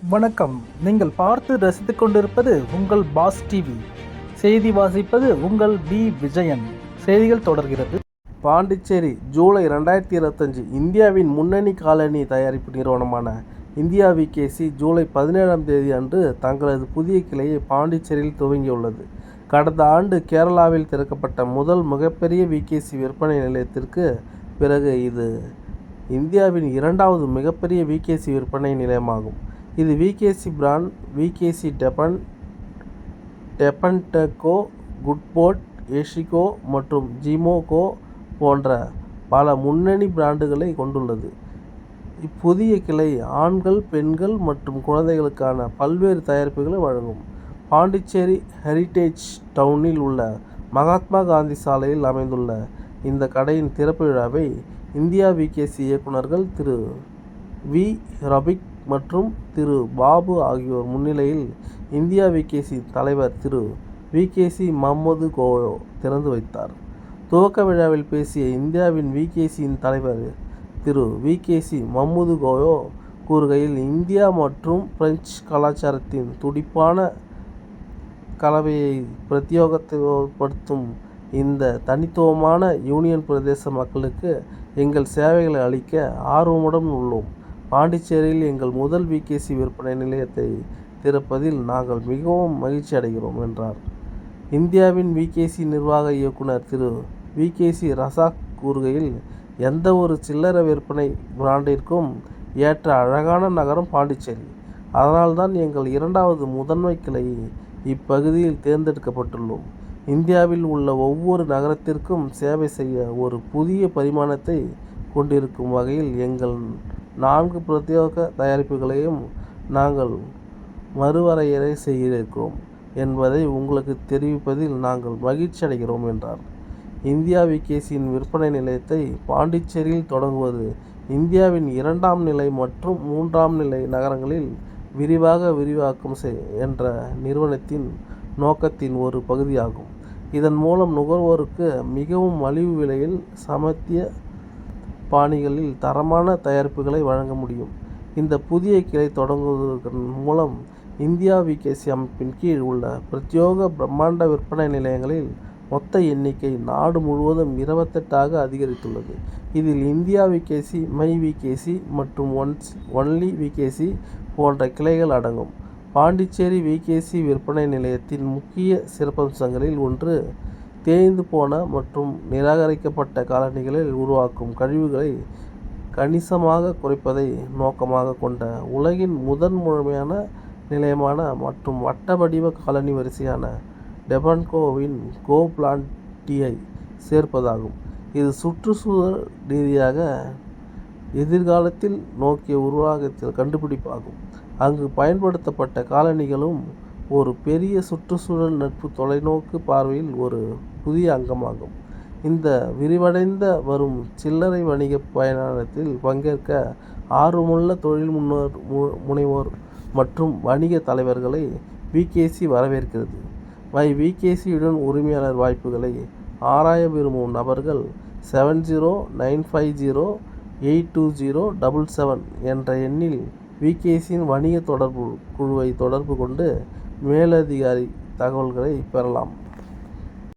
வணக்கம். நீங்கள் பார்த்து ரசித்துக் கொண்டிருப்பது உங்கள் பாஸ் டிவி. செய்தி வாசிப்பது உங்கள் பி விஜயன். செய்திகள் தொடர்கிறது. பாண்டிச்சேரி ஜூலை 2025 இந்தியாவின் முன்னணி காலணி தயாரிப்பு நிறுவனமான இந்தியா விகேசி ஜூலை 17ஆம் தேதி அன்று தங்களது புதிய கிளையை பாண்டிச்சேரியில் துவங்கியுள்ளது. கடந்த ஆண்டு கேரளாவில் திறக்கப்பட்ட முதல் மிகப்பெரிய விகேசி விற்பனை நிலையத்திற்கு பிறகு இது இந்தியாவின் இரண்டாவது மிகப்பெரிய விகேசி விற்பனை நிலையமாகும். இது விகேசி பிராண்ட், விகேசி டெபன்டெக்கோ, குட்போர்ட், ஏஷிகோ மற்றும் ஜிமோகோ போன்ற பல முன்னணி பிராண்டுகளை கொண்டுள்ளது. இப்புதிய கிளை ஆண்கள், பெண்கள் மற்றும் குழந்தைகளுக்கான பல்வேறு தயாரிப்புகளை வழங்கும். பாண்டிச்சேரி ஹெரிடேஜ் டவுனில் உள்ள மகாத்மா காந்தி சாலையில் அமைந்துள்ள இந்த கடையின் திறப்பு விழாவை இந்தியா விகேசி இயக்குநர்கள் திரு வி ரபிக் மற்றும் திரு பாபு ஆகியோர் முன்னிலையில் இந்தியா விகேசி தலைவர் திரு விகேசி மம்மது கோயோ திறந்து வைத்தார். துவக்க விழாவில் பேசிய இந்தியாவின் விகேசியின் தலைவர் திரு விகேசி மம்மது கோயோ கூறுகையில், இந்தியா மற்றும் பிரெஞ்சு கலாச்சாரத்தின் துடிப்பான கலவையை பிரத்யேகப்படுத்தும் இந்த தனித்துவமான யூனியன் பிரதேச மக்களுக்கு எங்கள் சேவைகளை அளிக்க ஆர்வமுடன் உள்ளோம். பாண்டிச்சேரியில் எங்கள் முதல் விகேசி விற்பனை நிலையத்தை திறப்பதில் நாங்கள் மிகவும் மகிழ்ச்சி அடைகிறோம் என்றார். இந்தியாவின் விகேசி நிர்வாக இயக்குனர் திரு விகேசி ரசாக் கூறுகையில், எந்த ஒரு சில்லறை விற்பனை பிராண்டிற்கும் ஏற்ற அழகான நகரம் பாண்டிச்சேரி. அதனால்தான் எங்கள் இரண்டாவது முதன்மை கிளை இப்பகுதியில் தேர்ந்தெடுக்கப்பட்டுள்ளோம். இந்தியாவில் உள்ள ஒவ்வொரு நகரத்திற்கும் சேவை செய்ய ஒரு புதிய பரிமாணத்தை கொண்டிருக்கும் வகையில் எங்கள் 4 பிரத்யேக தயாரிப்புகளையும் நாங்கள் மறுவரையறை செய்திருக்கிறோம் என்பதை உங்களுக்கு தெரிவிப்பதில் நாங்கள் மகிழ்ச்சி அடைகிறோம் என்றார். இந்தியா விகேசியின் விற்பனை நிலையத்தை பாண்டிச்சேரியில் தொடங்குவது இந்தியாவின் 2ஆம் நிலை மற்றும் 3ஆம் நிலை நகரங்களில் விரிவாக்கம் என்ற நிறுவனத்தின் நோக்கத்தின் ஒரு பகுதியாகும். இதன் மூலம் நுகர்வோருக்கு மிகவும் மலிவு விலையில் சமத்திய பாணிகளில் தரமான தயாரிப்புகளை வழங்க முடியும். இந்த புதிய கிளை தொடங்குவதன் மூலம் இந்தியா விகேசி அமைப்பின் கீழ் உள்ள பிரத்யேக பிரம்மாண்ட விற்பனை நிலையங்களில் மொத்த எண்ணிக்கை நாடு முழுவதும் 28ஆக அதிகரித்துள்ளது. இதில் இந்தியா விகேசி, மை விகேசி மற்றும் ஒன்லி விகேசி போன்ற கிளைகள் அடங்கும். பாண்டிச்சேரி விகேசி விற்பனை நிலையத்தின் முக்கிய சிறப்பம்சங்களில் ஒன்று, தேய்ந்து போன மற்றும் நிராகரிக்கப்பட்ட காலணிகளில் உருவாக்கும் கழிவுகளை கணிசமாக குறைப்பதை நோக்கமாக கொண்ட உலகின் முதல் முழுமையான நிலையமான மற்றும் வட்ட வடிவ காலணி வரிசையான டெபன்டெக்கோவின் கோ பிளான்ட் டீயை சேர்ப்பதாகும். இது சுற்றுச்சூழல் ரீதியாக எதிர்காலத்தில் நோக்கிய உருவாக்கத்தில் கண்டுபிடிப்பாகும். அங்கு பயன்படுத்தப்பட்ட காலணிகளும் ஒரு பெரிய சுற்றுச்சூழல் நட்பு தொலைநோக்கு பார்வையில் ஒரு புதிய அங்கமாகும். இந்த விரிவடைந்த வரும் சில்லறை வணிக பயணத்தில் பங்கேற்க ஆர்வமுள்ள தொழில் முனைவோர் மற்றும் வணிக தலைவர்களை விகேசி வரவேற்கிறது. மை விகேசியுடன் உரிமையாளர் வாய்ப்புகளை ஆராய விரும்பும் நபர்கள் 7095082077 என்ற எண்ணில் விகேசியின் வணிக தொடர்பு குழுவை தொடர்பு கொண்டு மேலதிகாரி தகவல்களை பெறலாம்.